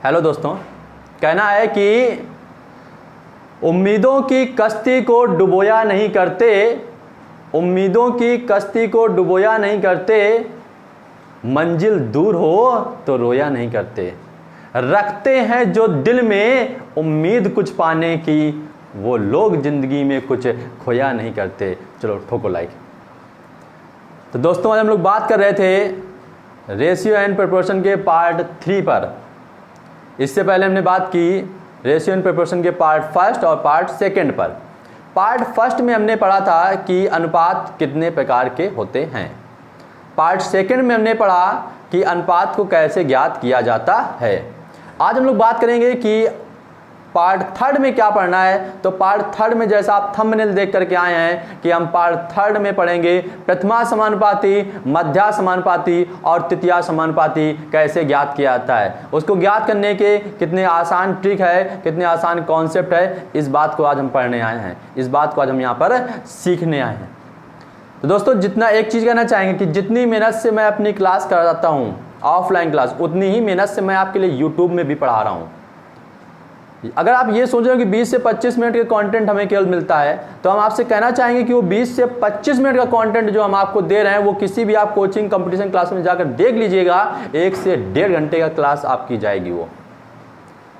Hello दोस्तों, कहना है कि उम्मीदों की कश्ती को डुबोया नहीं करते, उम्मीदों की कश्ती को डुबोया नहीं करते, मंजिल दूर हो तो रोया नहीं करते, रखते हैं जो दिल में उम्मीद कुछ पाने की, वो लोग जिंदगी में कुछ खोया नहीं करते। चलो ठोको लाइक। तो दोस्तों आज हम लोग बात कर रहे थे रेशियो एंड प्रोपोर्शन के पार्ट 3 पर। इससे पहले हमने बात की रेशियो एंड प्रोपोर्शन के पार्ट 1 और पार्ट 2 पर। पार्ट 1 में हमने पढ़ा था कि अनुपात कितने प्रकार के होते हैं। पार्ट 2 में हमने पढ़ा कि अनुपात को कैसे ज्ञात किया जाता है। आज हम लोग बात करेंगे कि पार्ट 3 में क्या पढ़ना है। तो पार्ट 3 में जैसा आप थंबनेल देख करके आए हैं कि हम पार्ट 3 में पढ़ेंगे प्रथमा समानुपाती, मध्या समानुपाती और तृतीया समानुपाती कैसे ज्ञात किया जाता है। उसको ज्ञात करने के कितने आसान ट्रिक है, कितने आसान कॉन्सेप्ट है, इस बात को आज हम पढ़ने आए हैं, इस बात को आज हम यहाँ पर सीखने आए हैं। तो दोस्तों जितना एक चीज़ कहना चाहेंगे कि जितनी मेहनत से मैं अपनी क्लास कराता हूँ ऑफलाइन क्लास, उतनी ही मेहनत से मैं आपके लिए यूट्यूब में भी पढ़ा रहा हूँ। अगर आप ये सोच रहे हो कि 20 से 25 मिनट का कंटेंट हमें केवल मिलता है, तो हम आपसे कहना चाहेंगे कि वो 20 से 25 मिनट का कंटेंट जो हम आपको दे रहे हैं वो किसी भी आप कोचिंग कंपटीशन क्लास में जाकर देख लीजिएगा, 1 से 1.5 घंटे का क्लास आपकी जाएगी वो।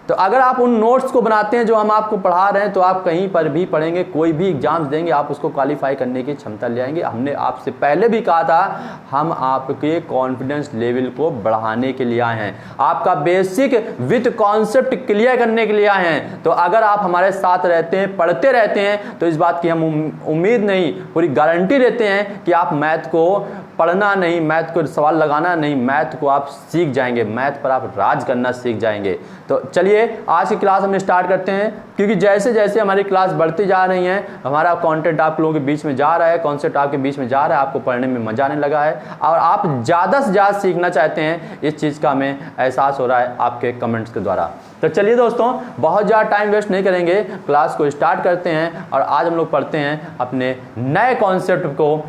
तो अगर आप उन नोट्स को बनाते हैं जो हम आपको पढ़ा रहे हैं, तो आप कहीं पर भी पढ़ेंगे, कोई भी एग्जाम्स देंगे, आप उसको क्वालिफाई करने की क्षमता ले आएंगे। हमने आपसे पहले भी कहा था, हम आपके कॉन्फिडेंस लेवल को बढ़ाने के लिए आए हैं, आपका बेसिक विद कॉन्सेप्ट क्लियर करने के लिए आए हैं। तो अगर आप हमारे साथ रहते हैं, पढ़ते रहते हैं, तो इस बात की हम उम्मीद नहीं, पूरी गारंटी देते हैं कि आप मैथ को पढ़ना नहीं, मैथ को सवाल लगाना नहीं, मैथ को आप सीख जाएंगे, मैथ पर आप राज करना सीख जाएंगे। तो चलिए आज की क्लास हम स्टार्ट करते हैं, क्योंकि जैसे जैसे हमारी क्लास बढ़ती जा रही है, हमारा कंटेंट आप लोगों के बीच में जा रहा है, कॉन्सेप्ट आपके बीच में जा रहा है, आपको पढ़ने में मजा आने लगा है और आप ज़्यादा से ज़्यादा सीखना चाहते हैं। इस चीज़ का हमें एहसास हो रहा है आपके कमेंट्स के द्वारा। तो चलिए दोस्तों, बहुत ज़्यादा टाइम वेस्ट नहीं करेंगे, क्लास को स्टार्ट करते हैं और आज हम लोग पढ़ते हैं अपने नए कॉन्सेप्ट को,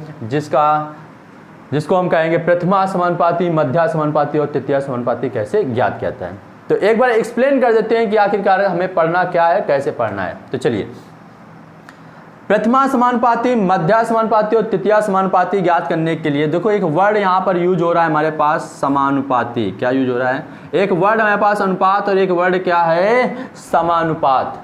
जिसको हम कहेंगे प्रथमा समानुपाती, मध्या समानुपाती और तृतीया समानुपाती कैसे ज्ञात किया जाता है। तो एक बार एक्सप्लेन कर देते हैं कि आखिरकार हमें पढ़ना क्या है, कैसे पढ़ना है। तो चलिए, प्रथमा समानुपाती, मध्या समानुपाती और तृतीया समानुपाती ज्ञात करने के लिए देखो एक वर्ड यहाँ पर यूज हो रहा है हमारे पास, समानुपाती। क्या यूज हो रहा है? एक वर्ड हमारे पास अनुपात और एक वर्ड क्या है? समानुपात।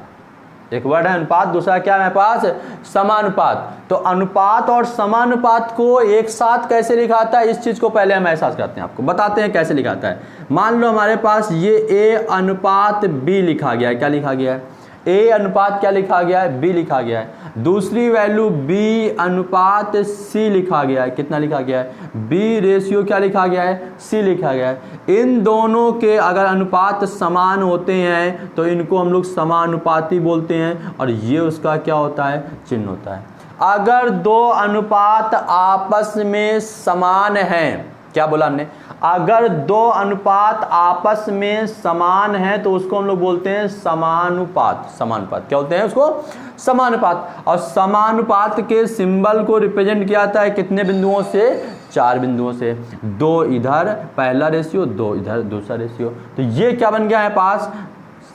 एक वर्ड है अनुपात, दूसरा क्या है हमारे पास? समानुपात। तो अनुपात और समानुपात को एक साथ कैसे लिखा जाता है, इस चीज को पहले हम एहसास करते हैं, आपको बताते हैं कैसे लिखा जाता है। मान लो हमारे पास ये A अनुपात B लिखा गया है। क्या लिखा गया है? A अनुपात क्या लिखा गया है? B लिखा गया है। दूसरी वैल्यू B अनुपात C लिखा गया है। कितना लिखा गया है? B रेशियो क्या लिखा गया है? C लिखा गया है। इन दोनों के अगर अनुपात समान होते हैं तो इनको हम लोग समानुपाती बोलते हैं, और ये उसका क्या होता है? चिन्ह होता है। अगर दो अनुपात आपस में समान हैं, क्या बोला हमने? अगर दो अनुपात आपस में समान है तो उसको हम लोग बोलते हैं समानुपात। समानुपात क्या होते हैं? उसको समानुपात। और समानुपात के सिंबल को रिप्रेजेंट किया जाता है कितने बिंदुओं से? 4 बिंदुओं से। 2 इधर पहला रेशियो, 2 इधर दूसरा रेशियो। तो ये क्या बन गया है पास?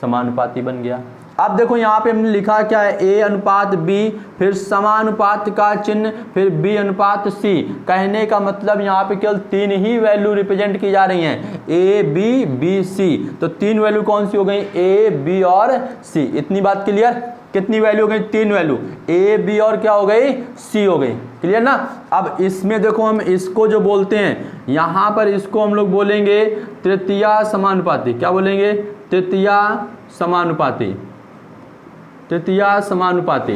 समानुपाती बन गया। अब देखो यहाँ पे हमने लिखा क्या है? A अनुपात B, फिर समानुपात का चिन्ह, फिर B अनुपात C। कहने का मतलब यहाँ पे केवल 3 ही वैल्यू रिप्रेजेंट की जा रही हैं, A B B C। तो 3 वैल्यू कौन सी हो गई? A B और C। इतनी बात क्लियर? कितनी वैल्यू हो गई? 3 वैल्यू, A B और क्या हो गई? C हो गई। क्लियर ना? अब इसमें देखो हम इसको जो बोलते हैं, यहाँ पर इसको हम लोग बोलेंगे तृतीया समानुपाती। क्या बोलेंगे? तृतीया समानुपाती। तृतीया समानुपाती।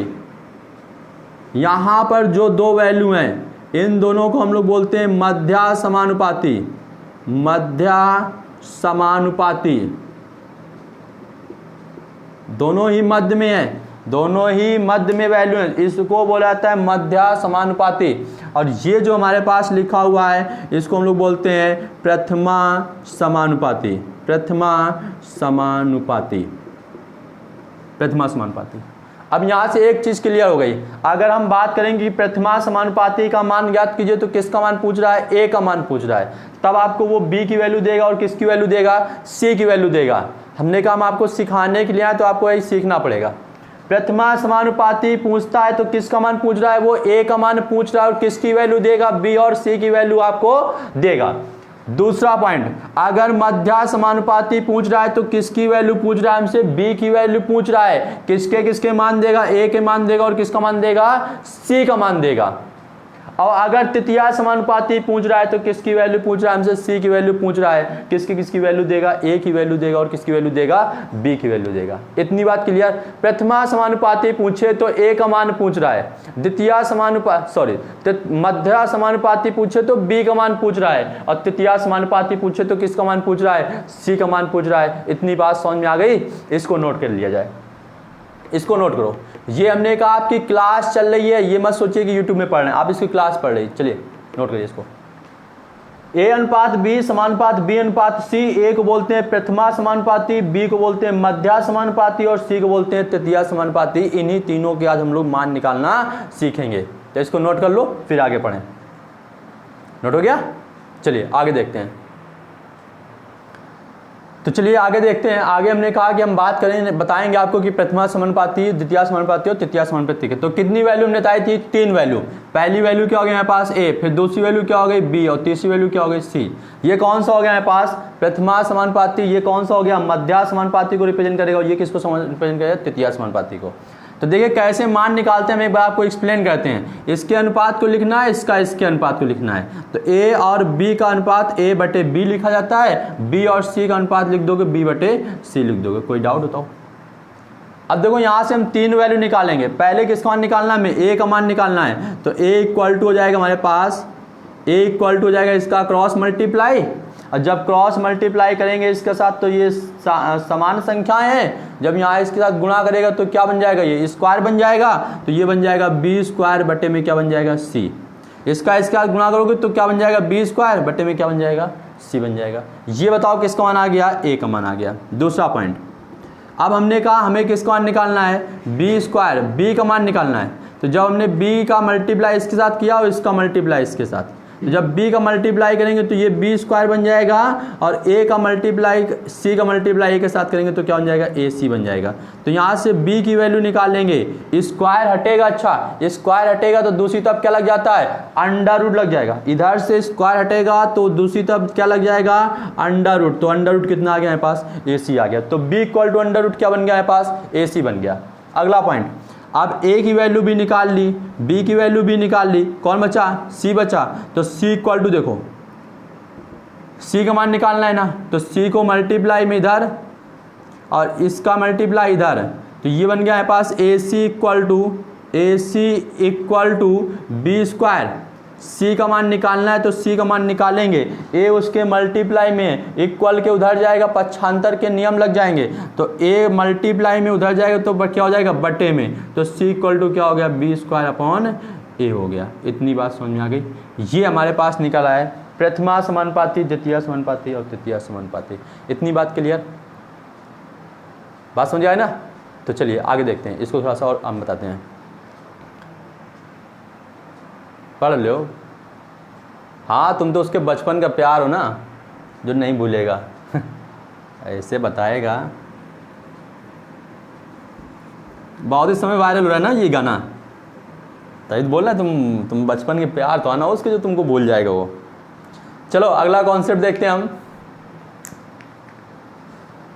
यहां पर जो 2 वैल्यू हैं, इन दोनों को हम लोग बोलते हैं मध्या समानुपाती। मध्या समानुपाती। दोनों ही मध्य में है, दोनों ही मध्य में वैल्यू है, इसको बोला जाता है मध्या समानुपाती। और ये जो हमारे पास लिखा हुआ है, इसको हम लोग बोलते हैं प्रथमा समानुपाती। प्रथमा समानुपाती। प्रथमा समानुपाती। अब यहाँ से एक चीज क्लियर हो गई। अगर हम बात करेंगे कि प्रथमा समानुपाती का मान ज्ञात कीजिए, तो किसका मान पूछ रहा है? A का मान पूछ रहा है। तब आपको वो b की वैल्यू देगा और किसकी वैल्यू देगा, c की वैल्यू देगा। हमने कहा हम आपको सिखाने के लिए आए तो आपको यही सीखना पड़ेगा। प्रथमा समानुपाती पूछता है तो किसका मान पूछ रहा है, वो a का मान पूछ रहा है और किसकी वैल्यू देगा, b और c की वैल्यू आपको देगा। दूसरा पॉइंट, अगर मध्या समानुपाती पूछ रहा है तो किसकी वैल्यू पूछ रहा है हमसे, b की वैल्यू पूछ रहा है। किसके किसके मान देगा, a के मान देगा और किसका मान देगा, c का मान देगा। और अगर तृतीया समानुपाती पूछ रहा है तो किसकी वैल्यू पूछ रहा है हमसे, c की वैल्यू पूछ रहा है। किसकी किसकी वैल्यू देगा, a की वैल्यू देगा और किसकी वैल्यू देगा, b की वैल्यू देगा। इतनी बात क्लियर। प्रथमा समानुपाती पूछे तो a का मान पूछ रहा है, द्वितीय मध्या समानुपाती पूछे तो b का मान पूछ रहा है और तृतीय समानुपाती पूछे तो किसका मान पूछ रहा है, c का मान पूछ रहा है। इतनी बात समझ में आ गई, इसको नोट कर लिया जाए, इसको नोट करो। ये हमने कहा आपकी क्लास चल रही है, ये मत सोचिए कि यूट्यूब में पढ़ रहे हैं, आप इसकी क्लास पढ़ रही है। चलिए नोट करिए इसको। a अनुपात b समानुपात b अनुपात c, a को बोलते हैं प्रथमा समानुपाती, b को बोलते हैं मध्या समानुपाती और c को बोलते हैं तृतीया समानुपाती। इन्हीं तीनों के आज हम लोग मान निकालना सीखेंगे, तो इसको नोट कर लो फिर आगे पढ़ें। नोट हो गया, चलिए आगे देखते हैं। तो चलिए आगे देखते हैं। आगे हमने कहा कि हम बात करें, बताएंगे आपको कि प्रथमा समानुपाती, द्वितीय समानुपाती और तृतीय समानुपाती के। तो कितनी वैल्यू हमने बताई थी, 3 वैल्यू। पहली वैल्यू क्या हो गया हमारे पास a, फिर दूसरी वैल्यू क्या हो गई b और तीसरी वैल्यू क्या हो गई c। ये कौन सा हो गया हमारे पास, प्रथमा समानुपाती। ये कौन सा हो गया, मध्या समानुपाती को रिप्रेजेंट करेगा और ये किसको रिप्रेजेंट करेगा, तृतीय समानुपाती को। तो देखिए कैसे मान निकालते हैं, हम एक बार आपको एक्सप्लेन करते हैं। इसके अनुपात को लिखना है, इसके अनुपात को लिखना है। तो a और b का अनुपात a बटे b लिखा जाता है, b और c का अनुपात लिख दोगे b बटे c लिख दोगे। कोई डाउट बताओ। अब देखो यहाँ से हम 3 वैल्यू निकालेंगे। पहले किसका मान निकालना है, हमें a का मान निकालना है। तो a इक्वल टू हो जाएगा हमारे पास, a इक्वल टू हो जाएगा इसका क्रॉस मल्टीप्लाई, और जब क्रॉस मल्टीप्लाई करेंगे इसके साथ तो ये समान संख्याएं हैं। जब यहाँ इसके साथ गुणा करेगा तो क्या बन जाएगा, ये स्क्वायर बन जाएगा। तो ये बन जाएगा b स्क्वायर बटे में क्या बन जाएगा, c। इसका इसके साथ गुणा करोगे तो क्या बन जाएगा, b स्क्वायर बटे में क्या बन जाएगा, c बन जाएगा। ये बताओ किसका मान आ गया, a का मान आ गया। दूसरा पॉइंट, अब हमने कहा हमें किसका मान निकालना है, b स्क्वायर, b का मान निकालना है। तो जब हमने b का मल्टीप्लाई इसके साथ किया और इसका मल्टीप्लाई इसके साथ, तो जब b का मल्टीप्लाई करेंगे तो ये b स्क्वायर बन जाएगा और a का मल्टीप्लाई c का मल्टीप्लाई a के साथ करेंगे तो क्या बन जाएगा, ac बन जाएगा। तो यहाँ से b की वैल्यू निकाल लेंगे, स्क्वायर हटेगा। अच्छा स्क्वायर हटेगा तो दूसरी तरफ क्या लग जाता है, अंडर रूट लग जाएगा। इधर से स्क्वायर हटेगा तो दूसरी तरफ क्या लग जाएगा, अंडर रूट। तो अंडर रूट कितना आ गया हमारे पास, ac आ गया। तो b equal to under root क्या बन गया हमारे पास, ac बन गया। अगला पॉइंट, अब a की वैल्यू भी निकाल ली, b की वैल्यू भी निकाल ली, कौन बचा, c बचा। तो c इक्वल टू देखो c का मान निकालना है ना, तो c को मल्टीप्लाई में इधर और इसका मल्टीप्लाई इधर, तो ये बन गया है पास ac equal to b square. c का मान निकालना है तो c का मान निकालेंगे, a उसके मल्टीप्लाई में, इक्वल के उधर जाएगा, पक्षांतर के नियम लग जाएंगे। तो a मल्टीप्लाई में उधर जाएगा तो क्या हो जाएगा, बटे में। तो c इक्वल टू क्या हो गया, b स्क्वायर अपॉन a हो गया। इतनी बात समझ में आ गई। ये हमारे पास निकल आया प्रथमा समानुपाती, द्वितीय समानुपाती और तृतीय समानुपाती। इतनी बात क्लियर, बात समझ आए ना। तो चलिए आगे देखते हैं, इसको थोड़ा सा और हम बताते हैं। पढ़ लो, हाँ तुम तो उसके बचपन का प्यार हो ना, जो नहीं भूलेगा ऐसे बताएगा। बहुत ही समय वायरल हो रहा है ना ये गाना, तभी बोल रहा है तुम बचपन के प्यार तो आना उसके, जो तुमको भूल जाएगा वो। चलो अगला कॉन्सेप्ट देखते हैं हम।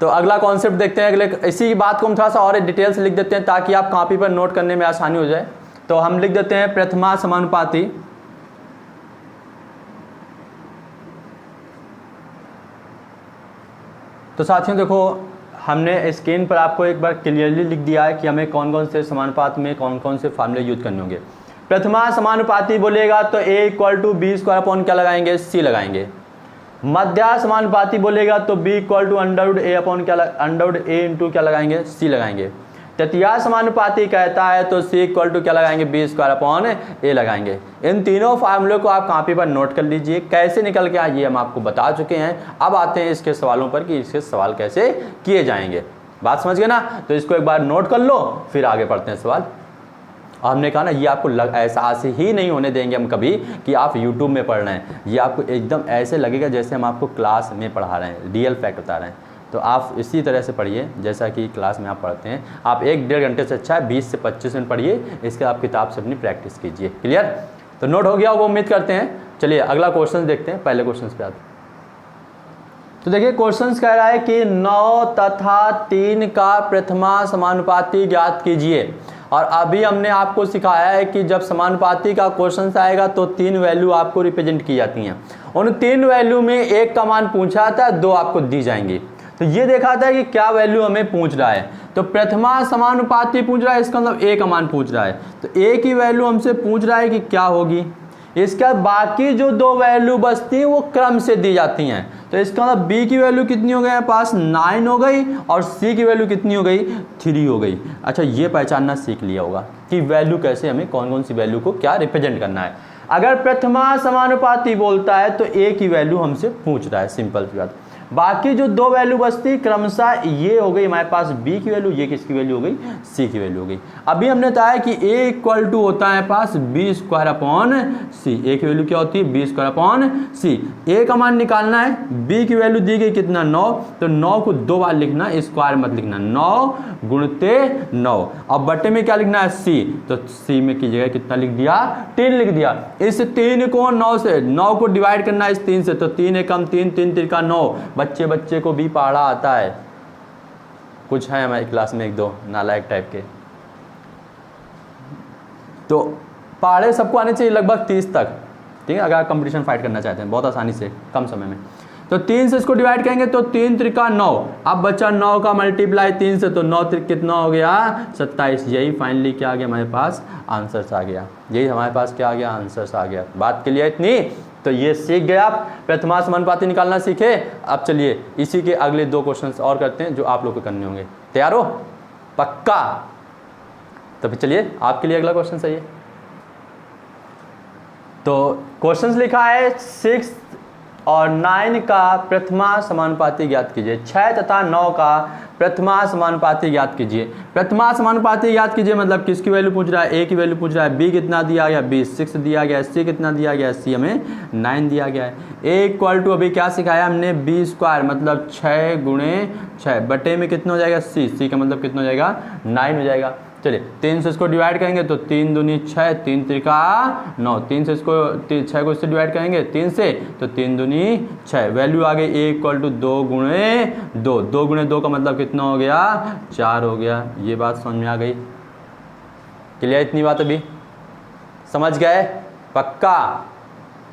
तो अगला कॉन्सेप्ट देखते हैं, अगले इसी बात को हम थोड़ा सा और डिटेल से लिख देते हैं ताकि आप कॉपी पर नोट करने में आसानी हो जाए। तो हम लिख देते हैं प्रथमा समानुपाती, तो साथियों देखो हमने स्क्रीन पर आपको एक बार क्लियरली लिख दिया है कि हमें कौन कौन से समानुपात में कौन कौन से फार्मूले यूज करने होंगे। प्रथमा समानुपाती बोलेगा तो a equal to b square upon क्या लगाएंगे, c लगाएंगे। मध्या समानुपाती बोलेगा तो b equal to under root a upon क्या, अंडर रूट a इंटू क्या लगाएंगे, c लगाएंगे। तृतीय समानुपाती कहता है तो c इक्वल टू क्या लगाएंगे, b स्क्वायर अपॉन a लगाएंगे। इन तीनों फार्मूले को आप कॉपी पर नोट कर लीजिए, कैसे निकल के आए ये हम आपको बता चुके हैं। अब आते हैं इसके सवालों पर कि इसके सवाल कैसे किए जाएंगे। बात समझ गए ना। तो इसको एक बार नोट कर लो, फिर आगे पढ़ते हैं सवाल। हमने कहा ना ये आपको एहसास ही नहीं होने देंगे हम कभी कि आप यूट्यूब में पढ़ रहे हैं, ये आपको एकदम ऐसे लगेगा जैसे हम आपको क्लास में पढ़ा रहे हैं, रियल फैक्ट बता रहे हैं। तो आप इसी तरह से पढ़िए जैसा कि क्लास में आप पढ़ते हैं। आप 1-1.5 घंटे से अच्छा है 20 से 25 मिनट पढ़िए, इसके आप किताब से अपनी प्रैक्टिस कीजिए। क्लियर? तो नोट हो गया होगा उम्मीद करते हैं। चलिए अगला क्वेश्चन देखते हैं, पहले क्वेश्चन पे आते हैं। तो देखिए क्वेश्चन कह रहा है कि 9 तथा 3 का प्रथमा समानुपाती ज्ञात कीजिए। और अभी हमने आपको सिखाया है कि जब समानुपाती का क्वेश्चन आएगा तो 3 वैल्यू आपको रिप्रेजेंट की जाती हैं। उन 3 वैल्यू में एक का मान पूछा जाता है, 2 आपको दी जाएंगी। तो ये देखा था कि क्या वैल्यू हमें पूछ रहा है। तो प्रथमा समानुपाती पूछ रहा है, इसका मतलब ए का मान पूछ रहा है। तो ए की वैल्यू हमसे पूछ रहा है कि क्या होगी। इसका बाकी जो 2 वैल्यू बचती हैं वो क्रम से दी जाती हैं। तो इसका मतलब बी की वैल्यू कितनी हो गई हमारे पास 9 हो गई और सी की वैल्यू कितनी हो गई 3 हो गई। अच्छा ये पहचानना सीख लिया होगा कि वैल्यू कैसे, हमें कौन कौन सी वैल्यू को क्या रिप्रेजेंट करना है। अगर प्रथमा समानुपाती बोलता है तो ए की वैल्यू हमसे पूछ रहा है, सिंपल सी बात। बाकी जो 2 वैल्यू बचती क्रमशः ये हो गई हमारे पास बी की वैल्यू, ये किसकी वैल्यू हो गई सी की वैल्यू हो गई। अभी हमने बताया कि ए इक्वल टू होता है पास b² अपॉन सी। ए की वैल्यू क्या होती है b² अपॉन सी। ए का मान निकालना है, बी की वैल्यू दी गई कितना 9, तो 9 को 2 बार लिखना, स्क्वायर मत लिखना, 9 गुणते 9। अब बटे में क्या लिखना है सी, तो सी में की जगह कितना लिख दिया 3 लिख दिया। इस 3 को 9 से 9 को डिवाइड करना है इस 3 से, तो 3 एकम 3, 3 तिरका 9। बच्चे को भी पढ़ा आता है, कुछ है हमारी क्लास में 1-2 नालायक टाइप के, तो पहाड़े सबको आने चाहिए लगभग 30 तक, ठीक है, अगर कंपटीशन फाइट करना चाहते हैं बहुत आसानी से कम समय में। तो 3 से इसको डिवाइड करेंगे तो 3 त्रिका 9। अब बच्चा 9 का मल्टीप्लाई 3 से, तो 9 त्रिक कितना हो गया 27। यही फाइनली क्या आ गया हमारे पास आंसर्स आ गया, यही हमारे पास क्या आ गया आंसर्स आ गया। बात के लिए इतनी, तो ये सीख गए आप, प्रथमा समानुपाती निकालना सीखे। अब चलिए इसी के अगले 2 क्वेश्चंस और करते हैं जो आप लोग को करने होंगे। तैयार हो पक्का? तो फिर चलिए आपके लिए अगला क्वेश्चन सही है। तो क्वेश्चन लिखा है 6 और 9 का प्रथमा समानुपाती ज्ञात कीजिए। 6 तथा 9 का प्रथमा समानुपाती ज्ञात कीजिए। प्रथमा समानुपाती ज्ञात कीजिए मतलब किसकी वैल्यू पूछ रहा है, ए की वैल्यू पूछ रहा है। बी कितना दिया गया, बी 6 दिया गया। सी कितना दिया गया, सी हमें 9 दिया गया है। ए इक्वल टू अभी क्या सिखाया हमने b² मतलब 6 गुणे 6 बटे में कितना हो जाएगा सी, सी का मतलब कितना हो जाएगा 9 हो जाएगा। चलिए 3 से इसको डिवाइड करेंगे तो 3 दूनी 6, 3 त्रिका 9। 3 से इसको 6 को इससे डिवाइड करेंगे 3 से, तो 3 दूनी 6। वैल्यू आ गई ए इक्वल टू 2 गुणे 2। 2 गुणे 2 का मतलब कितना हो गया 4 हो गया। ये बात समझ में आ गई? क्लियर? इतनी बात अभी समझ गए? पक्का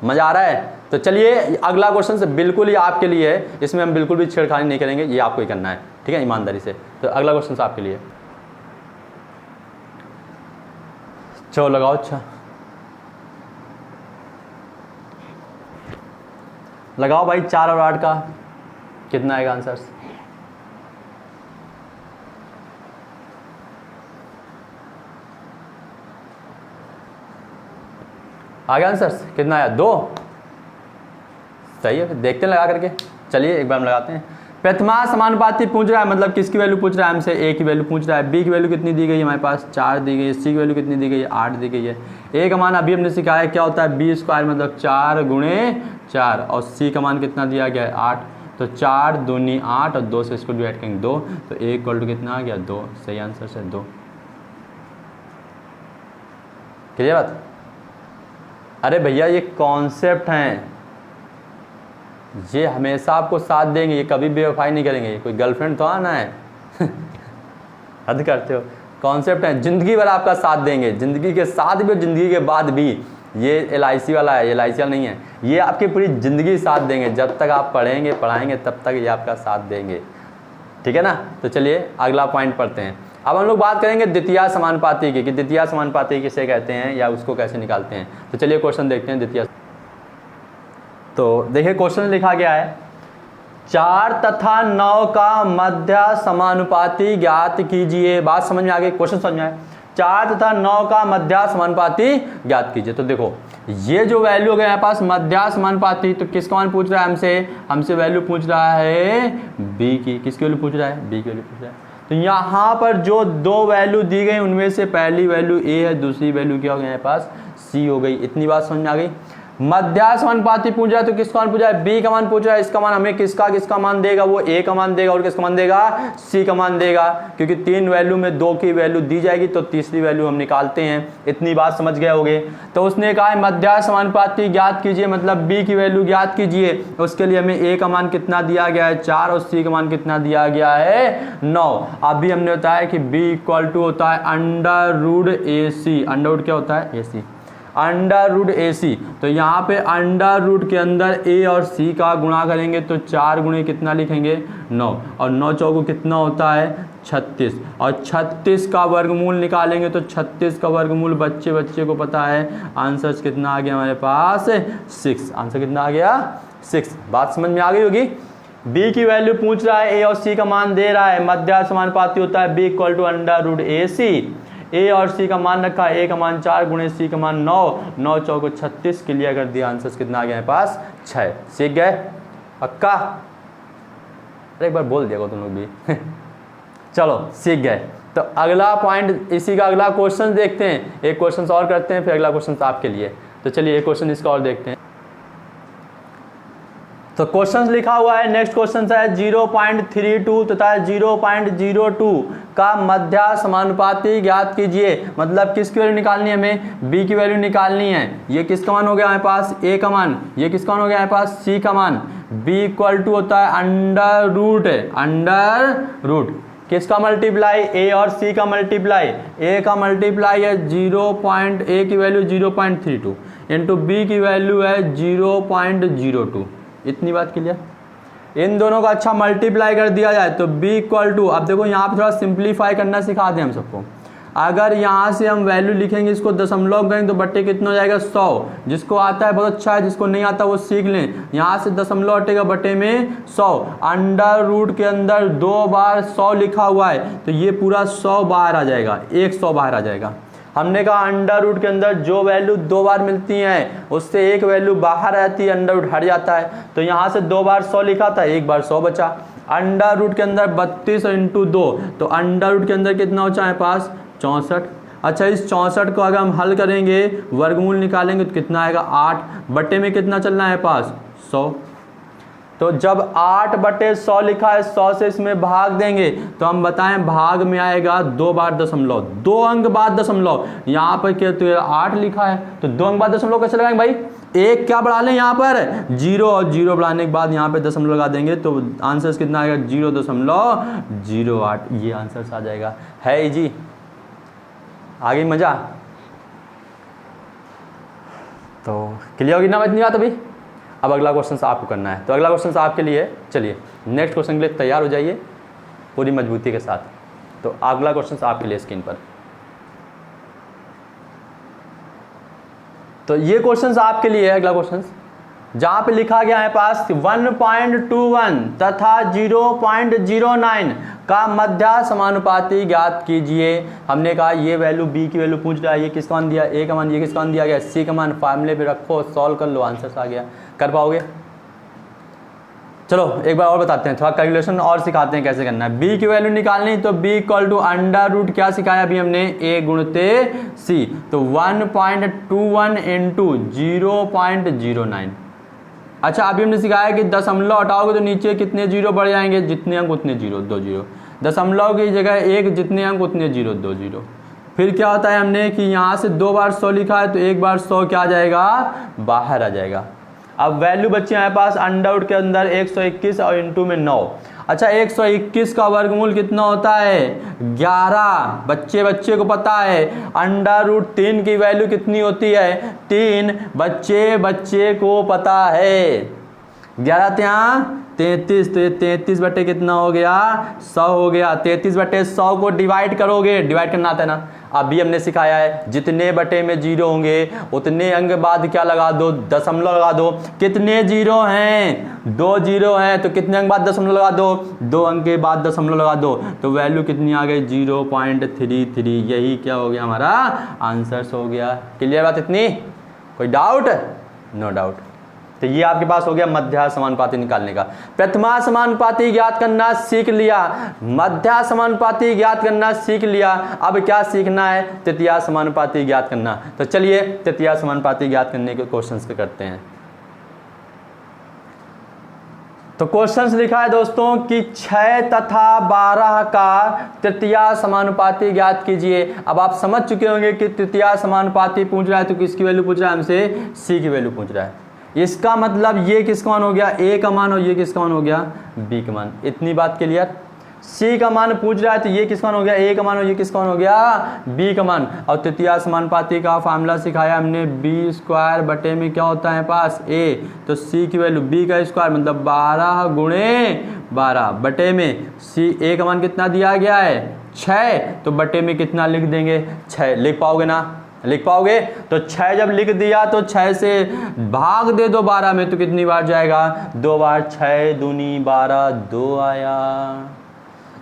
मजा आ रहा है? तो चलिए अगला क्वेश्चन से बिल्कुल ही आपके लिए है, इसमें हम बिल्कुल भी छेड़खानी नहीं करेंगे, ये आपको ही करना है, ठीक है, ईमानदारी से। तो अगला क्वेश्चन आपके लिए, चलो लगाओ। अच्छा लगाओ भाई, 4 और 8 का कितना आएगा आंसर? आ गया आंसर? कितना आया 2? सही है, फिर देखते हैं लगा करके। चलिए एक बार हम लगाते हैं। प्रथमा समानुपाती पूछ रहा है मतलब किसकी वैल्यू पूछ रहा है हमसे, ए की वैल्यू पूछ रहा है। बी की वैल्यू कितनी दी गई है हमारे पास 4 दी गई है। सी की वैल्यू कितनी दी गई है 8 दी गई है। ए का मान अभी हमने सिखाया क्या होता है b² मतलब 4 गुणे 4, और सी का मान कितना दिया गया है 8। तो 4 दूनी 8 और 2 से इसको डिवाइड करेंगे 2, तो ए इक्वल टू कितना आ गया 2। सही आंसर है 2। क्लियर बात? अरे भैया ये कॉन्सेप्ट हैं, ये हमेशा आपको साथ देंगे, ये कभी बेवफाई नहीं करेंगे। कोई गर्लफ्रेंड तो आना है हद करते हो। कॉन्सेप्ट है, ज़िंदगी भर आपका साथ देंगे, ज़िंदगी के साथ भी और ज़िंदगी के बाद भी। ये LIC वाला है, LIC वाला नहीं है, ये आपकी पूरी ज़िंदगी साथ देंगे। जब तक आप पढ़ेंगे पढ़ाएंगे तब तक ये आपका साथ देंगे, ठीक है ना। तो चलिए अगला पॉइंट पढ़ते हैं। अब हम लोग बात करेंगे द्वितीय समानुपाती की, कि द्वितीय समानुपाती किसे कहते हैं या उसको कैसे निकालते हैं। तो चलिए क्वेश्चन देखते हैं द्वितीय। तो देखिए क्वेश्चन लिखा गया है 4 तथा 9 का मध्य समानुपाती ज्ञात कीजिए। बात समझ में आ गई? क्वेश्चन समझ में आए? 4 तथा 9 का मध्य समानुपाती ज्ञात कीजिए। तो देखो ये जो वैल्यू हो गया हमारे पास मध्य समानुपाती, तो किसका मान पूछ रहा है हमसे वैल्यू पूछ रहा है बी की। किसकी वैल्यू पूछ रहा है? बी की वैल्यू पूछ रहा है। तो यहाँ पर जो दो वैल्यू दी गई उनमें से पहली वैल्यू ए है, दूसरी वैल्यू क्या हो गई, यहाँ पास सी हो गई। इतनी बात समझ में आ गई। मध्याह्न समानुपाती पूछ रहा है तो किसका मान पूछ रहा है, बी का मान पूछ रहा है। इसका मान हमें किसका मान देगा, वो ए का मान देगा और किसका मान देगा, सी का मान देगा, क्योंकि तीन वैल्यू में दो की वैल्यू दी जाएगी तो तीसरी वैल्यू हम निकालते हैं। इतनी बात समझ गए होगे। तो उसने कहा है मध्याह्न समानुपाती ज्ञात कीजिए, मतलब बी की वैल्यू ज्ञात कीजिए। उसके लिए हमें ए का मान कितना दिया गया है 4 और सी का मान कितना दिया गया है 9। अभी हमने बताया कि बी इक्वल टू होता है under root A C. Under root क्या होता है, ए सी, अंडर रूट ए सी। तो यहाँ पे अंडर रूट के अंदर ए और सी का गुणा करेंगे तो 4 गुणे कितना लिखेंगे 9, और 9 चौको कितना होता है 36, और 36 का वर्गमूल निकालेंगे तो 36 का वर्गमूल बच्चे को पता है। आंसर कितना आ गया हमारे पास 6। आंसर कितना आ गया 6। बात समझ में आ गई होगी। बी की वैल्यू पूछ रहा है, ए और सी का मान दे रहा है। मध्याह्न समानुपाती होता है B equal to under root A C. A और सी का मान रखा है, ए का मान 4 गुणे सी का मान 9, 9 चौको 36 क्लियर कर दिया। आंसर कितना आ गया है पास 6। सीख गए पक्का? अरे एक बार बोल दिया तुम लोग भी चलो सीख गए। तो अगला पॉइंट, इसी का अगला क्वेश्चन देखते हैं। एक क्वेश्चन और करते हैं, फिर अगला क्वेश्चन आपके लिए। तो चलिए एक क्वेश्चन इसका और देखते हैं। तो क्वेश्चन लिखा हुआ है, नेक्स्ट क्वेश्चन है 0.32 तथा 0.02 का मध्याह्न समानुपाती ज्ञात कीजिए। मतलब किसकी वैल्यू निकालनी है, हमें बी की वैल्यू निकालनी है। ये किसका मान हो गया हमारे पास, ए का मान। ये किसका मान हो गया हमारे पास, सी का मान। बी इक्वल टू होता है अंडर रूट किसका मल्टीप्लाई, ए और सी का मल्टीप्लाई। ए का मल्टीप्लाई है 0. ए की वैल्यू 0.32 इंटू बी की वैल्यू है 0.02। इतनी बात क्लियर। इन दोनों का अच्छा मल्टीप्लाई कर दिया जाए तो b इक्वल टू, अब देखो यहाँ पे थोड़ा सिंप्लीफाई करना सिखा दें हम सबको। अगर यहाँ से हम वैल्यू लिखेंगे, इसको दशमलव करेंगे तो बट्टे कितना हो जाएगा 100। जिसको आता है बहुत अच्छा है, जिसको नहीं आता वो सीख लें। यहाँ से दशमलव हटेगा बट्टे में 100। अंडर रूट के अंदर 2 बार 100 लिखा हुआ है तो ये पूरा 100 बाहर आ जाएगा, 100 बाहर आ जाएगा। हमने कहा अंडर रूट के अंदर जो वैल्यू 2 बार मिलती हैं उससे एक वैल्यू बाहर रहती है, अंडर रूट हट जाता है। तो यहाँ से 2 बार 100 लिखा था, 1 बार 100 बचा। अंडर रूट के अंदर 32 इंटू 2, तो अंडर रूट के अंदर कितना हो चाहे पास 64। अच्छा, इस 64 को अगर हम हल करेंगे, वर्गमूल निकालेंगे तो कितना आएगा 8। बट्टे में कितना चलना है पास 100। तो जब 8/100 लिखा है, 100 से इसमें भाग देंगे तो हम बताएं भाग में आएगा 2 बार दशमलव, 2 अंक बाद दशमलव। यहाँ पर क्या तो 8 लिखा है तो 2 अंक बाद दशमलव कैसे लगाएंगे भाई, एक क्या बढ़ा लें यहाँ पर 0, और 0 बढ़ाने के बाद यहाँ पे दशमलव लगा देंगे तो आंसर कितना आएगा 0.08। ये आंसर आ जाएगा। है जी, आगे मजा। तो क्लियर होगी ना इतनी बात अभी। अब अगला क्वेश्चन आपको करना है, तो अगला क्वेश्चन आपके लिए, चलिए नेक्स्ट क्वेश्चन के लिए तैयार हो जाइए पूरी मजबूती के साथ। तो अगला क्वेश्चन आपके लिए स्क्रीन पर। तो ये क्वेश्चन आपके लिए है अगला क्वेश्चन, जहां पे लिखा गया है पास 1.21 तथा 0.09 का मध्याह्न समानुपाती ज्ञात कीजिए। हमने कहा ये वैल्यू बी की वैल्यू पूछ रहा है, ये किसका मान दिया, ए का मान, ये किसका मान दिया गया, सी का मान। फार्मूले पे रखो, सॉल्व कर लो, आंसर आ गया। कर पाओगे? चलो एक बार और बताते हैं, थोड़ा कैलकुलेशन और सिखाते हैं कैसे करना है। बी की वैल्यू निकालनी तो B equal to under root क्या सिखाया अभी हमने, ए गुणते सी। तो 1.21 इंटू 0.09। अच्छा, अभी हमने सिखाया कि दशमलव हटाओगे तो नीचे कितने जीरो बढ़ जाएंगे, जितने अंक उतने जीरो, 2 जीरो। दशमलव की जगह 1, जितने अंक उतने जीरो, 2 जीरो। फिर क्या होता है हमने कि यहाँ से 2 बार 100 लिखा है तो 1 बार 100 क्या आ जाएगा, बाहर आ जाएगा। अब वैल्यू बच्चे हमारे पास अंडर रूट के अंदर 121 और इंटू में 9। अच्छा, 121 का वर्गमूल कितना होता है 11। बच्चे को पता है अंडर रूट 3 की वैल्यू कितनी होती है 3। बच्चे को पता है 11 यहाँ 33, तो ये 33 बटे कितना हो गया 100 हो गया। 33 बटे 100 को डिवाइड करोगे, डिवाइड करना आता है ना। अभी हमने सिखाया है जितने बटे में जीरो होंगे उतने अंक बाद क्या लगा दो, दशमलव लगा दो। कितने जीरो हैं 2 जीरो हैं, तो कितने अंक बाद दशमलव लगा दो, 2 अंक के बाद दशमलव लगा दो। तो वैल्यू कितनी आ गई 0.33। यही क्या हो गया हमारा आंसर हो गया। क्लियर बात इतनी, कोई डाउट? No doubt. तो ये आपके पास हो गया मध्या समानुपाती निकालने का। प्रथमा समानुपाती ज्ञात करना सीख लिया, मध्या समानुपाती ज्ञात करना सीख लिया, अब क्या सीखना है, तृतीया समानुपाती ज्ञात करना। तो चलिए तृतीया समानुपाती ज्ञात करने के क्वेश्चंस पे करते हैं। तो क्वेश्चंस लिखा है दोस्तों कि 6 तथा 12 का तृतीया समानुपाती ज्ञात कीजिए। अब आप समझ चुके होंगे कि तृतीया समानुपाती पूछ रहा है तो किसकी वैल्यू पूछ रहा है हमसे, सी की वैल्यू पूछ रहा है। इसका मतलब ये किसका मान हो गया, ए का मान, और ये किसका मान हो गया, बी का मान। इतनी बात क्लियर। सी का मान पूछ रहा है तो ये किसका मान हो गया, ए का मान, और ये किसका मान हो गया, बी का मान। और तृतीया समानुपाती का फार्मूला सिखाया हमने, बी स्क्वायर बटे में क्या होता है पास, ए, तो सी की वैल्यू बी का स्क्वायर मतलब 12 गुणे 12 बटे में सी, ए का मान कितना दिया गया है 6, तो बटे में कितना लिख देंगे 6। लिख पाओगे ना, लिख पाओगे। तो 6 जब लिख दिया तो 6 से भाग दे दो 12 में, तो कितनी बार जाएगा, 2 बार। 6 दूनी 12, 2 आया।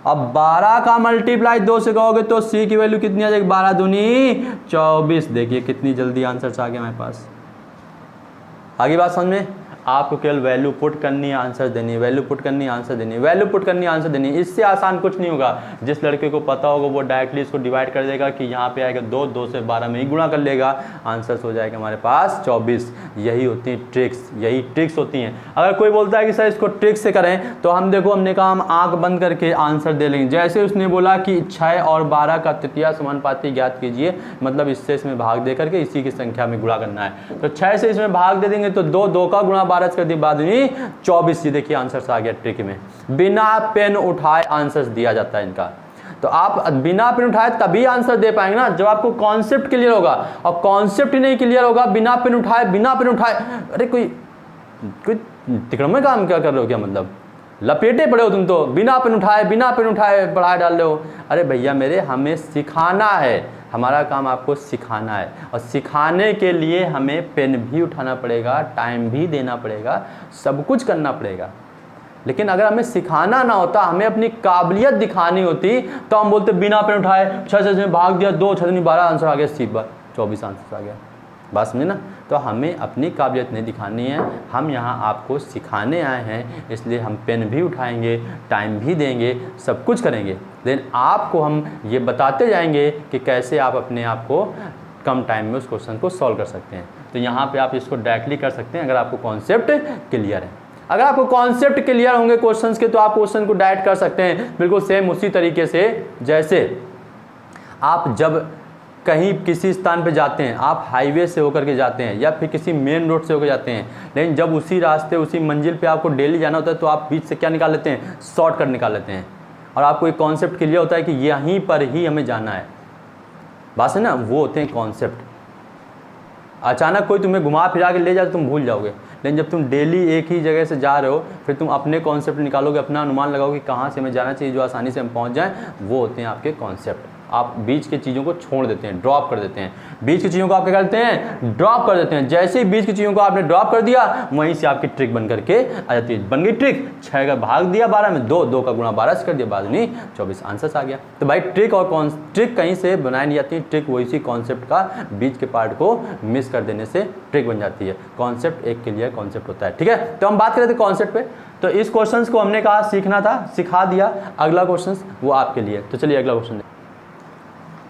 अब 12 का मल्टीप्लाई 2 से कहोगे तो सी की वैल्यू कितनी आ जाएगी, 12 दूनी 24। देखिए कितनी जल्दी आंसर आ गया हमारे पास। आगे बात समझ में, आपको केवल वैल्यू पुट करनी है, आंसर देनी है, वैल्यू पुट करनी है, आंसर देनी है, वैल्यू पुट करनी है, आंसर देनी है। इससे आसान कुछ नहीं होगा। जिस लड़के को पता होगा वो डायरेक्टली इसको डिवाइड कर देगा कि यहाँ पे आएगा 2, 2 से 12 में ही गुणा कर लेगा, आंसर हो जाएगा हमारे पास 24। यही होती है ट्रिक्स, यही ट्रिक्स होती हैं। अगर कोई बोलता है कि सर इसको ट्रिक्स से करें, तो हम देखो, हमने कहा हम आंख बंद करके आंसर दे लेंगे। जैसे उसने बोला कि 6 और 12 का तृतीया समानुपाती ज्ञात कीजिए, मतलब इससे इसमें भाग दे करके इसी की संख्या में गुणा करना है। तो 6 से इसमें भाग दे देंगे तो 2, 2 का गुणा 12 कर दिया, बाद 24। ये देखिए आंसर आ गया ट्रिक में। बिना पेन उठाए आंसर दिया जाता है इनका। तो आप बिना पेन उठाए तभी आंसर दे पाएंगे ना जब आपको कॉन्सेप्ट क्लियर होगा। और कॉन्सेप्ट ही नहीं क्लियर होगा बिना पेन उठाए, बिना पेन उठाए, अरे कोई तिकड़म में काम क्या कर रहे हो, क्या मतलब लपेटे पड़े हो तुम तो, बिना पेन उठाए पढ़ाई डाल रहे हो। अरे भैया मेरे, हमें सिखाना है, हमारा काम आपको सिखाना है, और सिखाने के लिए हमें पेन भी उठाना पड़ेगा, टाइम भी देना पड़ेगा, सब कुछ करना पड़ेगा। लेकिन अगर हमें सिखाना ना होता, हमें अपनी काबिलियत दिखानी होती, तो हम बोलते बिना पेन उठाए 6 से भाग दिया, 2, 6 12 आंसर आ गया, सी बार 24 आंसर आ गया। बात समझे ना। तो हमें अपनी काबिलियत नहीं दिखानी है, हम यहाँ आपको सिखाने आए हैं, इसलिए हम पेन भी उठाएंगे, टाइम भी देंगे, सब कुछ करेंगे। लेकिन आपको हम ये बताते जाएंगे कि कैसे आप अपने आप को कम टाइम में उस क्वेश्चन को सॉल्व कर सकते हैं। तो यहाँ पे आप इसको डायरेक्टली कर सकते हैं अगर आपको कॉन्सेप्ट क्लियर है। अगर आपको कॉन्सेप्ट क्लियर होंगे क्वेश्चंस के, तो आप क्वेश्चन को डायरेक्ट कर सकते हैं, बिल्कुल सेम उसी तरीके से जैसे आप जब कहीं किसी स्थान पे जाते हैं, आप हाईवे से होकर के जाते हैं या फिर किसी मेन रोड से होकर जाते हैं, लेकिन जब उसी रास्ते उसी मंजिल पे आपको डेली जाना होता है, तो आप बीच से क्या निकाल लेते हैं, शॉर्टकट निकाल लेते हैं, और आपको एक कॉन्सेप्ट क्लियर होता है कि यहीं पर ही हमें जाना है। बात है ना, वो होते हैं कॉन्सेप्ट। अचानक कोई तुम्हें घुमा फिरा के ले जाए तो तुम भूल जाओगे, लेकिन जब तुम डेली एक ही जगह से जा रहे हो, फिर तुम अपने कॉन्सेप्ट निकालोगे, अपना अनुमान लगाओगे कि कहाँ से हमें जाना चाहिए, जो आसानी से हम पहुँच जाएं, वो होते हैं आपके कॉन्सेप्ट। आप बीच के चीज़ों को छोड़ देते हैं, ड्रॉप कर देते हैं, बीच की चीज़ों को आप क्या करते हैं, ड्रॉप कर देते हैं। जैसे ही बीच की चीज़ों को आपने ड्रॉप कर दिया, वहीं से आपकी ट्रिक बन करके आ जाती है। बन गई ट्रिक, 6 का भाग दिया 12 में, 2, 2 का गुणा 12 से कर दिया, बाद में 24 आंसर आ गया। तो भाई ट्रिक और ट्रिक कहीं से बनाई नहीं जाती, ट्रिक वही कॉन्सेप्ट का बीच के पार्ट को मिस कर देने से ट्रिक बन जाती है। कॉन्सेप्ट एक क्लियर कॉन्सेप्ट होता है, ठीक है। तो हम बात कर रहे थे कॉन्सेप्ट पे, तो इस क्वेश्चन को हमने कहा सीखना था, सिखा दिया। अगला क्वेश्चन वो आपके लिए, तो चलिए अगला क्वेश्चन।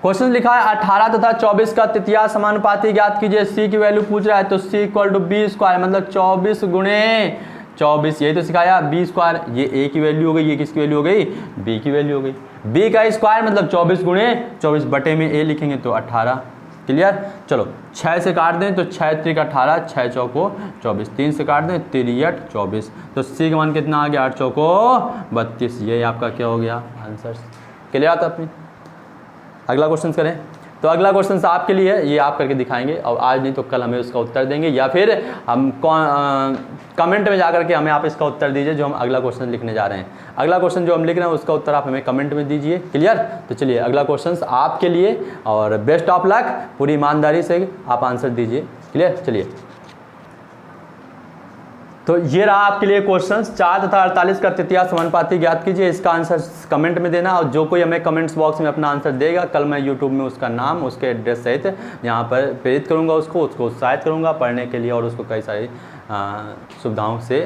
क्वेश्चन लिखा है 18 तथा 24 का तृतीया समानुपाती ज्ञात कीजिए। सी की वैल्यू पूछ रहा है, तो सी इक्वल टू बी स्क्वायर, मतलब 24 गुणे 24, यही तो सिखाया, बी स्क्वायर। ये ए की वैल्यू हो गई, ये किसकी वैल्यू हो गई, बी की वैल्यू हो गई। बी का स्क्वायर मतलब 24 गुणे 24 बटे में ए लिखेंगे तो 18। क्लियर। चलो 6 से काट दें तो 6 त्रिक 18, 6 चौको 24, 3 से काट दें 3 24, तो सी का मान कितना आ गया, 8 चौको 32। ये आपका क्या हो गया आंसर। क्लियर आता अपनी। अगला क्वेश्चन करें, तो अगला क्वेश्चन आपके लिए है, ये आप करके दिखाएंगे, और आज नहीं तो कल हमें उसका उत्तर देंगे, या फिर हम कमेंट में जाकर के हमें आप इसका उत्तर दीजिए जो हम अगला क्वेश्चन लिखने जा रहे हैं। अगला क्वेश्चन जो हम लिख रहे हैं उसका उत्तर आप हमें कमेंट में दीजिए। क्लियर। तो चलिए अगला क्वेश्चन आपके लिए, और बेस्ट ऑफ लक, पूरी ईमानदारी से आप आंसर दीजिए। क्लियर। चलिए तो ये रहा आपके लिए क्वेश्चंस 4 तथा 48 का तृतीया समानुपाती ज्ञात कीजिए। इसका आंसर कमेंट में देना, और जो कोई हमें कमेंट्स बॉक्स में अपना आंसर देगा कल मैं यूट्यूब में उसका नाम उसके एड्रेस सहित यहाँ पर प्रेरित करूँगा, उसको उत्साहित करूँगा पढ़ने के लिए, और उसको कई सारी सुविधाओं से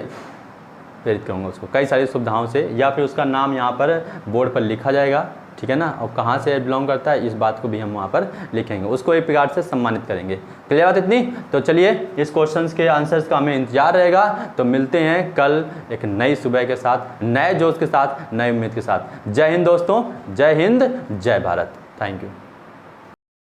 प्रेरित करूँगा, उसको कई सारी सुविधाओं से, या फिर उसका नाम यहाँ पर बोर्ड पर लिखा जाएगा, ठीक है ना, और कहाँ से बिलोंग करता है इस बात को भी हम वहाँ पर लिखेंगे, उसको एक प्रकार से सम्मानित करेंगे। क्लियर बात इतनी? तो चलिए इस क्वेश्चंस के आंसर्स का हमें इंतजार रहेगा। तो मिलते हैं कल एक नई सुबह के साथ, नए जोश के साथ, नई उम्मीद के साथ। जय हिंद दोस्तों, जय हिंद, जय भारत। Thank you.